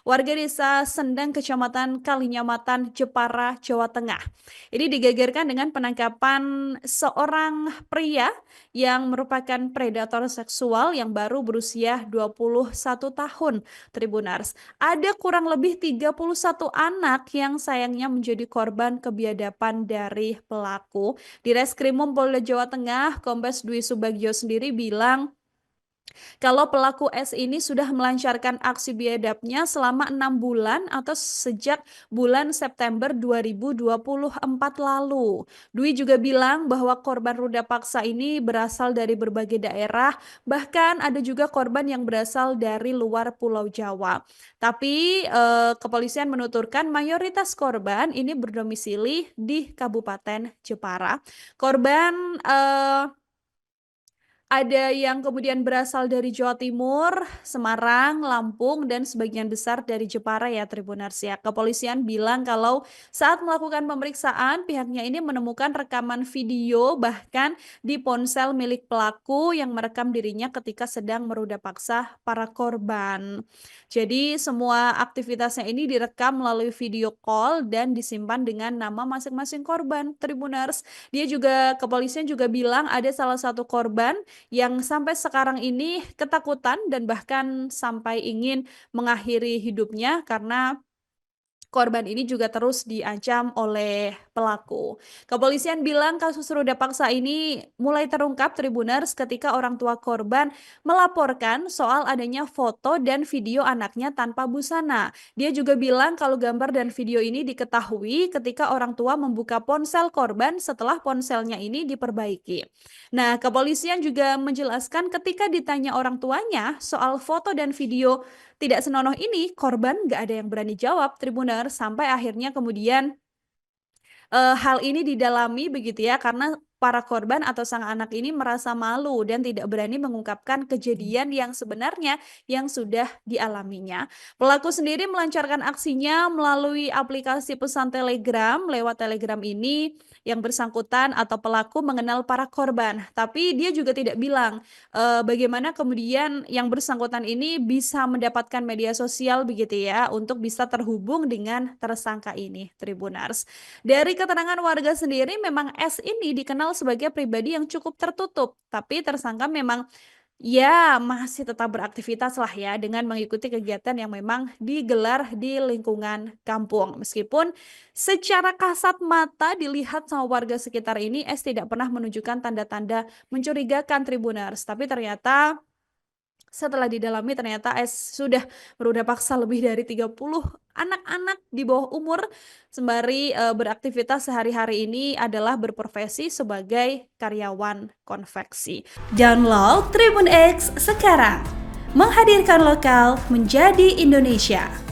warga desa Sendang, Kecamatan Kalinyamatan, Jepara, Jawa Tengah. Ini digegerkan dengan penangkapan seorang pria yang merupakan predator seksual yang baru berusia 21 tahun, Tribunars. Ada kurang lebih 31 anak yang sayangnya menjadi korban kebiadaban dari pelaku. Di Reskrimum Polda Jawa Tengah, Kombes Dwi Subagio sendiri bilang kalau pelaku S ini sudah melancarkan aksi biadabnya selama 6 bulan atau sejak bulan September 2024 lalu. Dwi juga bilang bahwa korban ruda paksa ini berasal dari berbagai daerah, bahkan ada juga korban yang berasal dari luar Pulau Jawa. Tapi kepolisian menuturkan mayoritas korban ini berdomisili di Kabupaten Jepara. Korban ada yang kemudian berasal dari Jawa Timur, Semarang, Lampung, dan sebagian besar dari Jepara ya Tribunars ya. Kepolisian bilang kalau saat melakukan pemeriksaan pihaknya ini menemukan rekaman video bahkan di ponsel milik pelaku yang merekam dirinya ketika sedang meruda paksa para korban. Jadi semua aktivitasnya ini direkam melalui video call dan disimpan dengan nama masing-masing korban Tribunars. Kepolisian juga bilang ada salah satu korban yang sampai sekarang ini ketakutan dan bahkan sampai ingin mengakhiri hidupnya karena korban ini juga terus diancam oleh pelaku. Kepolisian bilang kasus ruda paksa ini mulai terungkap Tribuners ketika orang tua korban melaporkan soal adanya foto dan video anaknya tanpa busana. Dia juga bilang kalau gambar dan video ini diketahui ketika orang tua membuka ponsel korban setelah ponselnya ini diperbaiki. Nah, kepolisian juga menjelaskan ketika ditanya orang tuanya soal foto dan video tidak senonoh ini, korban nggak ada yang berani jawab, Tribuners, sampai akhirnya kemudian hal ini didalami begitu ya, karena para korban atau sang anak ini merasa malu dan tidak berani mengungkapkan kejadian yang sebenarnya yang sudah dialaminya. Pelaku sendiri melancarkan aksinya melalui aplikasi pesan Telegram. Lewat Telegram ini yang bersangkutan atau pelaku mengenal para korban, tapi dia juga tidak bilang bagaimana kemudian yang bersangkutan ini bisa mendapatkan media sosial begitu ya untuk bisa terhubung dengan tersangka ini, Tribunars. Dari keterangan warga sendiri memang S ini dikenal sebagai pribadi yang cukup tertutup, tapi tersangka memang ya masih tetap beraktivitas lah ya dengan mengikuti kegiatan yang memang digelar di lingkungan kampung. Meskipun secara kasat mata dilihat sama warga sekitar ini S tidak pernah menunjukkan tanda-tanda mencurigakan Tribuners, tapi ternyata setelah didalami ternyata S sudah berudah paksa lebih dari 30 anak-anak di bawah umur sembari beraktivitas sehari-hari ini adalah berprofesi sebagai karyawan konveksi. Download Tribun X sekarang, menghadirkan lokal menjadi Indonesia.